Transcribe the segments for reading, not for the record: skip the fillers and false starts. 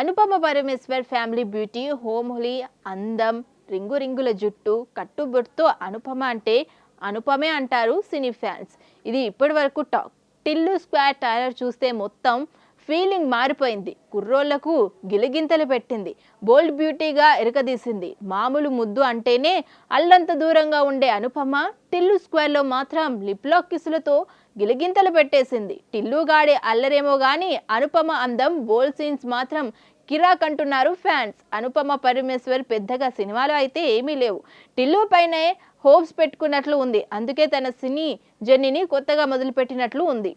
Anupama Parameswar family beauty, homely అందం, ring రింగుల జుట్టు, కట్టుబొట్టుతో అనుపమ అంటే అనుపమే అంటారు సినీ ఫ్యాన్స్. ఇది ఇప్పటి వరకు టాక్. టిల్లు స్క్వాడ్ ట్రైలర్ చూస్తే మొత్తం ఫీలింగ్ మారిపోయింది. కుర్రోళ్లకు గిలిగింతలు పెట్టింది. బోల్డ్ బ్యూటీగా ఎరకదీసింది. మామూలు ముద్దు అంటేనే అల్లంత దూరంగా ఉండే అనుపమ టిల్లు స్క్వేర్లో మాత్రం లిప్ లాక్ కిసులతో గిలిగింతలు పెట్టేసింది. టిల్లు గాడి అల్లరేమో గానీ అనుపమ అందం, బోల్డ్ సీన్స్ మాత్రం కిరాక్ అంటున్నారు ఫ్యాన్స్. అనుపమ పరమేశ్వర్ పెద్దగా సినిమాలు అయితే ఏమీ లేవు. టిల్లు పైనే హోప్స్ పెట్టుకున్నట్లు ఉంది. అందుకే తన సినీ జర్నీని కొత్తగా మొదలుపెట్టినట్లు ఉంది.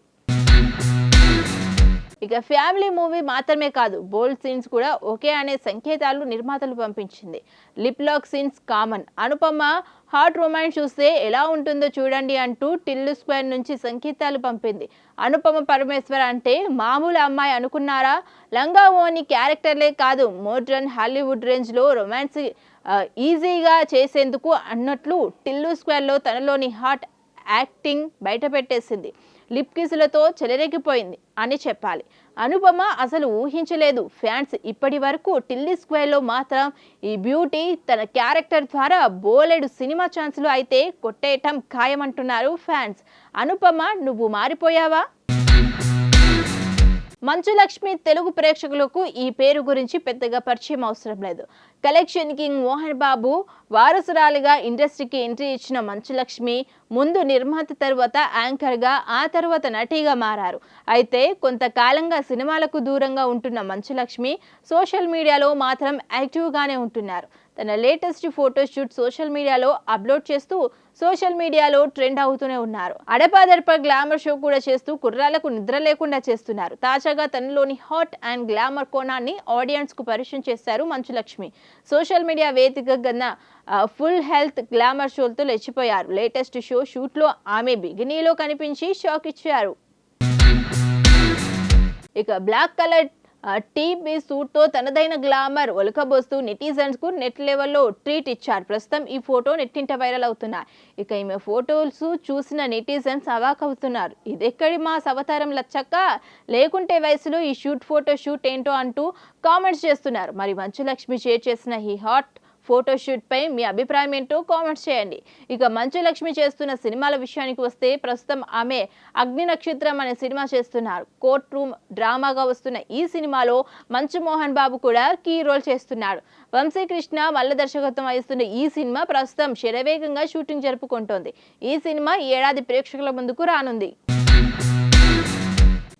ఇక ఫ్యామిలీ మూవీ మాత్రమే కాదు, బోల్డ్ సీన్స్ కూడా ఓకే అనే సంకేతాలు నిర్మాతలు పంపించింది. Lip lock scenes common. Anupama hot romance చూస్తే ఎలా ఉంటుందో చూడండి అంటూ టిల్లు స్క్వేర్ నుంచి సంకేతాలు పంపింది. అనుపమ పరమేశ్వర్ అంటే మామూలు అమ్మాయి అనుకున్నారా? లంగా ఓని క్యారెక్టర్లే కాదు, మోడ్రన్ హాలీవుడ్ రేంజ్లో రొమాన్స్ ఈజీగా చేసేందుకు అన్నట్లు టిల్లు స్క్వేర్లో తనలోని హాట్ యాక్టింగ్ బయట పెట్టేసింది. లిప్ కిసులతో చెలరేగిపోయింది అని చెప్పాలి. అనుపమ అసలు ఊహించలేదు ఫ్యాన్స్ ఇప్పటి వరకు. టిల్లు స్క్వేర్లో మాత్రం ఈ బ్యూటీ తన క్యారెక్టర్ ద్వారా బోలెడు సినిమా ఛాన్సులు అయితే కొట్టేయటం ఖాయమంటున్నారు ఫ్యాన్స్. అనుపమ నువ్వు మారిపోయావా? మంచు లక్ష్మి తెలుగు ప్రేక్షకులకు ఈ పేరు గురించి పెద్దగా పరిచయం అవసరం లేదు. కలెక్షన్ కింగ్ మోహన్ బాబు వారసురాలిగా ఇండస్ట్రీకి ఎంట్రీ ఇచ్చిన మంచు లక్ష్మి ముందు నిర్మాత తర్వాత యాంకర్గా, ఆ తర్వాత నటిగా మారారు. అయితే కొంతకాలంగా సినిమాలకు దూరంగా ఉంటున్న మంచు లక్ష్మి సోషల్ మీడియాలో మాత్రం యాక్టివ్గానే ఉంటున్నారు. తన లేటెస్ట్ ఫోటోషూట్ సోషల్ మీడియాలో అప్లోడ్ చేస్తూ సోషల్ మీడియాలో ట్రెండ్ అవుతూనే ఉన్నారు. అడపాదడప గ్లామర్ షో కూడా చేస్తూ కుర్రాలకు నిద్ర లేకుండా చేస్తున్నారు. తాజాగా తనలోని హాట్ అండ్ గ్లామర్ కోణాన్ని ఆడియన్స్ కు పరిచయం చేశారు మంచు లక్ష్మి. సోషల్ మీడియా వేదికగా ఫుల్ హెల్త్ గ్లామర్ షోలతో లేచిపోయారు. లేటెస్ట్ షో షూట్ లో ఆమె బిగినీలో కనిపించి షాక్ ఇచ్చారు. ఇక బ్లాక్ కలర్ టీబీ సూట్తో తనదైన గ్లామర్ ఒలకబోస్తూ నెటిజన్స్ కు నెట్ లెవెల్లో ట్రీట్ ఇచ్చారు. ప్రస్తుతం ఈ ఫోటో నెట్టింట వైరల్ అవుతున్నాయి. ఇక ఈమె ఫోటోస్ చూసిన నెటిజన్స్ అవాక్ అవుతున్నారు. ఇదెక్కడి మా అవతారం లచ్చక్క, లేకుంటే వయసులో ఈ ఫోటో షూట్ ఏంటో అంటూ కామెంట్స్ చేస్తున్నారు. మరి మంచు లక్ష్మి షేర్ చేసిన ఈ హాట్ ఫోటోషూట్ పై మీ అభిప్రాయం ఏంటో కామెంట్స్ చేయండి. ఇక మంచు లక్ష్మి చేస్తున్న సినిమాల విషయానికి వస్తే ప్రస్తుతం ఆమె అగ్ని నక్షత్రం అనే సినిమా చేస్తున్నారు. కోర్ట్ రూమ్ డ్రామాగా వస్తున్న ఈ సినిమాలో మంచు మోహన్ బాబు కూడా కీ రోల్ చేస్తున్నాడు. వంశీకృష్ణ మల్ల దర్శకత్వం వహిస్తున్న ఈ సినిమా ప్రస్తుతం శరవేగంగా షూటింగ్ జరుపుకుంటోంది. ఈ సినిమా ఈ ఏడాది ప్రేక్షకుల ముందుకు రానుంది.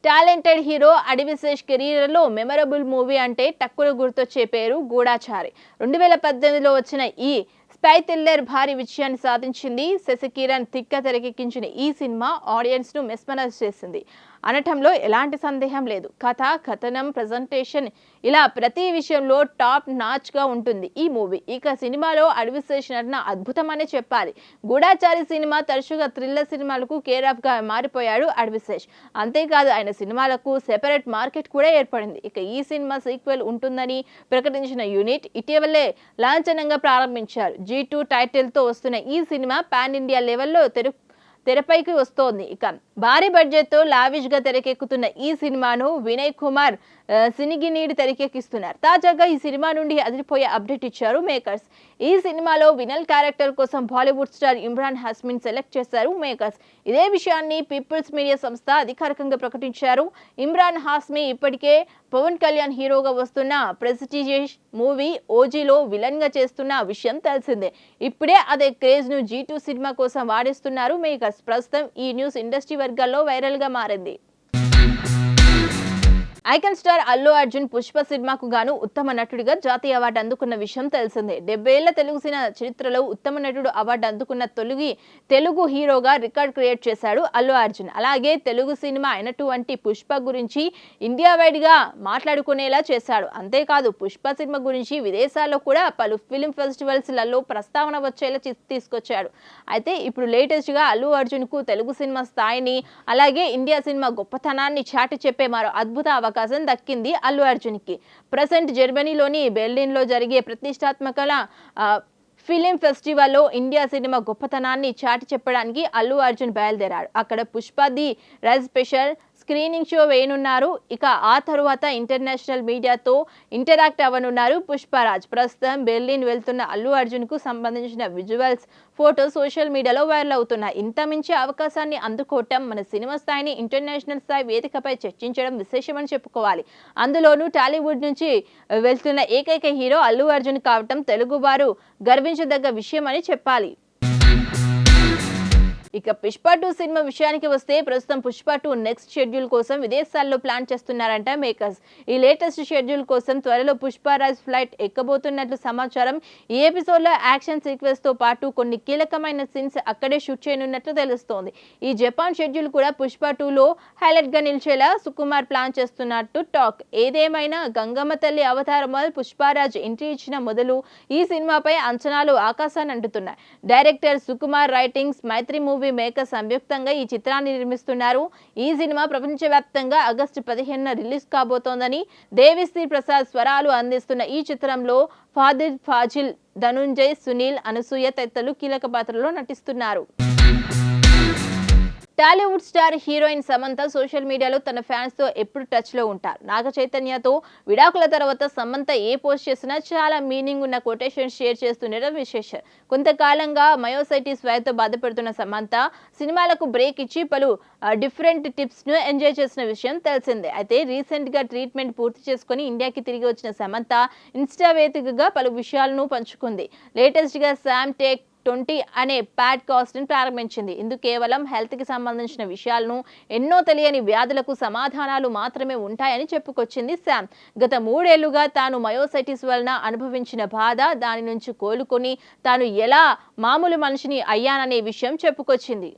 టాలెంటెడ్ హీరో అడివిశేష్ కెరీర్లో మెమరబుల్ మూవీ అంటే టక్కున గుర్తొచ్చే పేరు గూఢచారి. 2018లో వచ్చిన ఈ స్పై థ్రిల్లర్ భారీ విజయాన్ని సాధించింది. శశికిరణ్ తిక్క తెరకెక్కించిన ఈ సినిమా ఆడియన్స్ ను మెస్మరైజ్ చేసింది అనటంలో ఎలాంటి సందేహం లేదు. కథ, కథనం, ప్రెజెంటేషన్ ఇలా ప్రతి విషయంలో టాప్ నాచ్ గా ఉంటుంది ఈ మూవీ. ఇక సినిమాలో అడివిశేష్ నటన అద్భుతమనే చెప్పాలి. గూఢచారి సినిమా తరచుగా థ్రిల్లర్ సినిమాలకు కేర్ ఆఫ్ గా మారిపోయాడు అడివిశేష్. అంతేకాదు ఆయన సినిమాలకు సెపరేట్ మార్కెట్ కూడా ఏర్పడింది. ఇక ఈ సినిమా సీక్వెల్ ఉంటుందని ప్రకటించిన యూనిట్ ఇటీవలే లాంఛనంగా ప్రారంభించారు. G2 టైటిల్ తో వస్తున్న ఈ సినిమా పాన్ ఇండియా లెవెల్లో తెరపైకి వస్తోంది. ఇక భారీ బడ్జెట్ తో లావిష్ గా తెరకెక్కుతున్న ఈ సినిమాను వినయ్ కుమార్ సినిగినీడి తెరకెక్కిస్తున్నారు. తాజాగా ఈ సినిమా నుండి అదిరిపోయే అప్డేట్ ఇచ్చారు మేకర్స్. ఈ సినిమాలో వినల్ క్యారెక్టర్ కోసం బాలీవుడ్ స్టార్ ఇమ్రాన్ హాస్మిన్ సెలెక్ట్ చేశారు మేకర్స్. ఇదే విషయాన్ని పీపుల్స్ మీడియా సంస్థ అధికారికంగా ప్రకటించారు. ఇమ్రాన్ హాస్మి ఇప్పటికే పవన్ కళ్యాణ్ హీరోగా వస్తున్న ప్రెస్టీజియస్ మూవీ ఓజీలో విలన్ గా చేస్తున్న విషయం తెలిసిందే. ఇప్పుడే అదే క్రేజ్ ను G2 సినిమా కోసం వాడిస్తున్నారు మేకర్స్. ప్రస్తుతం ఈ న్యూస్ ఇండస్ట్రీ వర్గాల్లో వైరల్ గా మారింది. ఐకాన్ స్టార్ అల్లు అర్జున్ పుష్ప సినిమాకు గాను ఉత్తమ నటుడిగా జాతీయ అవార్డు అందుకున్న విషయం తెలిసిందే. 70 ఏళ్ల తెలుగు సినిమా చరిత్రలో ఉత్తమ నటుడు అవార్డు అందుకున్న తెలుగు హీరోగా రికార్డ్ క్రియేట్ చేశాడు అల్లు అర్జున్. అలాగే తెలుగు సినిమా అయినటువంటి పుష్ప గురించి ఇండియా వైడ్ గా మాట్లాడుకునేలా చేశాడు. అంతేకాదు పుష్ప సినిమా గురించి విదేశాల్లో కూడా పలు ఫిలిం ఫెస్టివల్స్ లలో ప్రస్తావన వచ్చేలా తీసుకొచ్చాడు. అయితే ఇప్పుడు లేటెస్ట్ గా అల్లు అర్జున్ కు తెలుగు సినిమా స్థాయిని, అలాగే ఇండియా సినిమా గొప్పతనాన్ని చాటి చెప్పే మరో అద్భుత అవకాశం దక్కింది అల్లు అర్జున్ కి. ప్రజెంట్ జర్మనీలోని బెర్లిన్ లో జరిగే ప్రతిష్టాత్మక ఫిలిం ఫెస్టివల్లో ఇండియా సినిమా గొప్పతనాన్ని చాటి చెప్పడానికి అల్లు అర్జున్ బయలుదేరాడు. అక్కడ Pushpa the rise special screening show వేయనున్నారు. ఇక ఆ తరువాత ఇంటర్నేషనల్ మీడియాతో ఇంటరాక్ట్ అవ్వనున్నారు పుష్పరాజ్. ప్రస్తుతం బెర్లిన్ వెళ్తున్న అల్లు అర్జున్ కు సంబంధించిన విజువల్స్, ఫోటో సోషల్ మీడియాలో వైరల్ అవుతున్నాయి. ఇంత మించి అవకాశాన్ని అందుకోవటం, మన సినిమా స్థాయిని ఇంటర్నేషనల్ స్థాయి వేదికపై చర్చించడం విశేషమని చెప్పుకోవాలి. అందులోనూ టాలీవుడ్ నుంచి వెళ్తున్న ఏకైక హీరో అల్లు అర్జున్ కావటం తెలుగువారు గర్వించదగ్గ విషయం అని చెప్పాలి. ఇక పుష్ప 2 సినిమా విషయానికి వస్తే ప్రస్తుతం పుష్ప 2 నెక్స్ట్ షెడ్యూల్ కోసం విదేశాల్లో ప్లాన్ చేస్తున్నారంట మేకర్స్. ఈ లేటెస్ట్ షెడ్యూల్ కోసం త్వరలో పుష్పరాజ్ ఫ్లైట్ ఎక్కబోతున్నట్లు సమాచారం. ఈ ఎపిసోడ్లో యాక్షన్ సీక్వెన్స్ తో పాటు కొన్ని కీలకమైన సీన్స్ అక్కడే షూట్ చేయనున్నట్లు తెలుస్తోంది. ఈ జపాన్ షెడ్యూల్ కూడా పుష్ప 2లో హైలైట్ గా నిలిచేలా సుకుమార్ ప్లాన్ చేస్తున్నట్టు టాక్. ఏదేమైనా గంగమ్మ తల్లి అవతారంలో పుష్పరాజ్ ఎంట్రీ ఇచ్చిన మొదలు ఈ సినిమాపై అంచనాలు ఆకాశాన్ని అంటుతున్నాయి. డైరెక్టర్ సుకుమార్ రైటింగ్స్ మైత్రి మూవీ మేకర్ సంయుక్తంగా ఈ చిత్రాన్ని నిర్మిస్తున్నారు. ఈ సినిమా ప్రపంచవ్యాప్తంగా ఆగస్టు 15న రిలీజ్ కాబోతోందని దేవిశ్రీ ప్రసాద్ స్వరాలు అందిస్తున్న ఈ చిత్రంలో ఫాదిల్ ఫాజిల్, ధనుంజయ్, సునీల్, అనసూయ తదితరులు కీలక పాత్రలో నటిస్తున్నారు. Tollywood star heroine Samantha social మీడియాలో తన ఫ్యాన్స్ తో ఎప్పుడు టచ్ లో ఉంటారు. నాగ చైతన్యతో విడాకుల తర్వాత సమంత ఏ పోస్ట్ చేసినా చాలా మీనింగ్ ఉన్న కొటేషన్ షేర్ చేస్తుండడం విశేషం. కొంతకాలంగా మయోసైటిస్ వ్యాధితో బాధపడుతున్న సమంత సినిమాలకు బ్రేక్ ఇచ్చి పలు డిఫరెంట్ టిప్స్ ను ఎంజాయ్ చేసిన విషయం తెలిసిందే. అయితే రీసెంట్ గా ట్రీట్మెంట్ పూర్తి చేసుకుని ఇండియాకి తిరిగి వచ్చిన సమంత ఇన్స్టా వేదికగా పలు విషయాలను పంచుకుంది. లేటెస్ట్ గా శామ్ టేక్ 20 అనే పాడ్కాస్ట్ ని ప్రారంభించింది. ఇందుకు కేవలం హెల్త్ కి సంబంధించిన విషయాలను, ఎన్నో తెలియని వ్యాధులకు సమాధానాలు మాత్రమే ఉంటాయని చెప్పుకొచ్చింది శామ్. గత 3 ఏళ్లుగా తాను మయోసైటిస్ వలన అనుభవించిన బాధ, దాని నుంచి కోలుకొని తాను ఎలా మామూలు మనిషిని అయ్యాననే విషయం చెప్పుకొచ్చింది.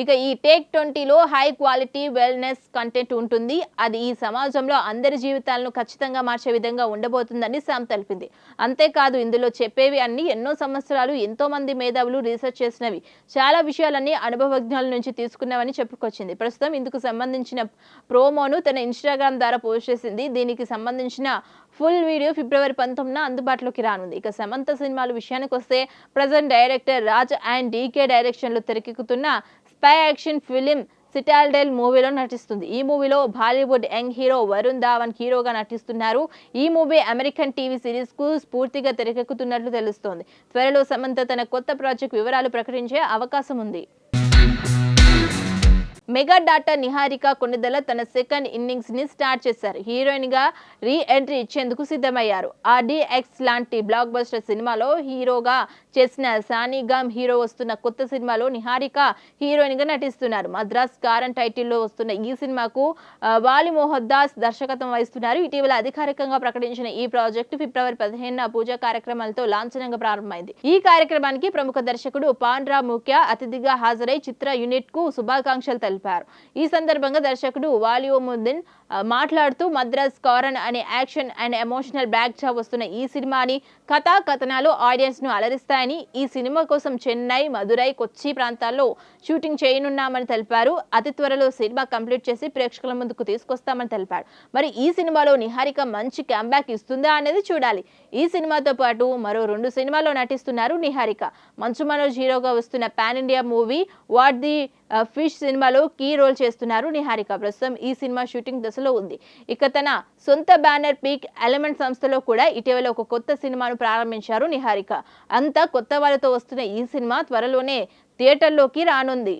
ఇక ఈ టేక్ 20లో హై క్వాలిటీ వెల్నెస్ కంటెంట్ ఉంటుంది. అది ఈ సమాజంలో అందరి జీవితాలను ఖచ్చితంగా మార్చే విధంగా ఉండబోతుందని శామ్ తెలిపింది. అంతేకాదు ఇందులో చెప్పేవి అన్ని ఎన్నో సంవత్సరాలు ఎంతో మంది మేధావులు రీసెర్చ్ చేసినవి, చాలా విషయాలన్నీ అనుభవజ్ఞుల నుంచి తీసుకున్నవని చెప్పుకొచ్చింది. ప్రస్తుతం ఇందుకు సంబంధించిన ప్రోమోను తన ఇన్స్టాగ్రామ్ ద్వారా పోస్ట్ చేసింది. దీనికి సంబంధించిన ఫుల్ వీడియో ఫిబ్రవరి 19న అందుబాటులోకి రానుంది. ఇక సమంత సినిమాల విషయానికి వస్తే present director Raj and DK direction లో తెరకెక్కుతున్న స్పై యాక్షన్ ఫిలిం సిటాడెల్ మూవీలో నటిస్తుంది. ఈ మూవీలో బాలీవుడ్ యంగ్ హీరో వరుణ్ ధావన్ హీరోగా నటిస్తున్నారు. ఈ మూవీ అమెరికన్ టీవీ సిరీస్ కు స్ఫూర్తిగా తెరకెక్కుతున్నట్లు తెలుస్తోంది. త్వరలో సమంత తన కొత్త ప్రాజెక్ట్ వివరాలు ప్రకటించే అవకాశం ఉంది. మెగా డాటర్ నిహారిక కొణిదెల తన సెకండ్ ఇన్నింగ్స్ ని స్టార్ట్ చేశారు. హీరోయిన్ గా రీ ఎంట్రీ ఇచ్చేందుకు సిద్ధమయ్యారు. RDX లాంటి బ్లాక్ బస్టర్ సినిమాలో హీరోగా చేసిన సానిగామ్ హీరో వస్తున్న కొత్త సినిమాలో నిహారిక హీరోయిన్ గా నటిస్తున్నారు. మద్రాస్ కారన్ టైటిల్లో వస్తున్న ఈ సినిమాకు వాలి మోహద్దాస్ దర్శకత్వం వహిస్తున్నారు. ఇటీవల అధికారికంగా ప్రకటించిన ఈ ప్రాజెక్టు ఫిబ్రవరి 15న పూజా కార్యక్రమాలతో లాంఛనంగా ప్రారంభమైంది. ఈ కార్యక్రమానికి ప్రముఖ దర్శకుడు పాండ్రా ముఖ్య అతిథిగా హాజరై చిత్ర యూనిట్ కు శుభాకాంక్షలు తెలిపారు. ఈ సందర్భంగా దర్శకుడు వాలియోముద్దీన్ మాట్లాడుతూ మద్రాస్ కారన్ అనే action and emotional back drop వస్తున్న ఈ సినిమాని కథా కథనాలు ఆడియన్స్ ను అలరిస్తాయని, ఈ సినిమా కోసం చెన్నై, మదురై, కొచ్చి ప్రాంతాల్లో షూటింగ్ చేయనున్నామని తెలిపారు. అతి త్వరలో సినిమా కంప్లీట్ చేసి ప్రేక్షకుల ముందుకు తీసుకొస్తామని తెలిపారు. మరి ఈ సినిమాలో నిహారిక మంచి కంబ్యాక్ ఇస్తుందా అనేది చూడాలి. ఈ సినిమాతో పాటు మరో 2 సినిమాల్లో నటిస్తున్నారు నిహారిక. మంచు మనోజ్ హీరోగా వస్తున్న pan India movie what the fish సినిమాలో కీ రోల్ చేస్తున్నారు నిహారిక. ప్రస్తుతం ఈ సినిమా షూటింగ్ దశలో ఉంది. ఇక తన సొంత బ్యానర్ పీక్ ఎలిమెంట్ సంస్థలో కూడా ఇటీవల ఒక కొత్త సినిమాను ప్రారంభించారు నిహారిక. అంతా కొత్త వాళ్ళతో వస్తున్న ఈ సినిమా త్వరలోనే థియేటర్లోకి రానుంది.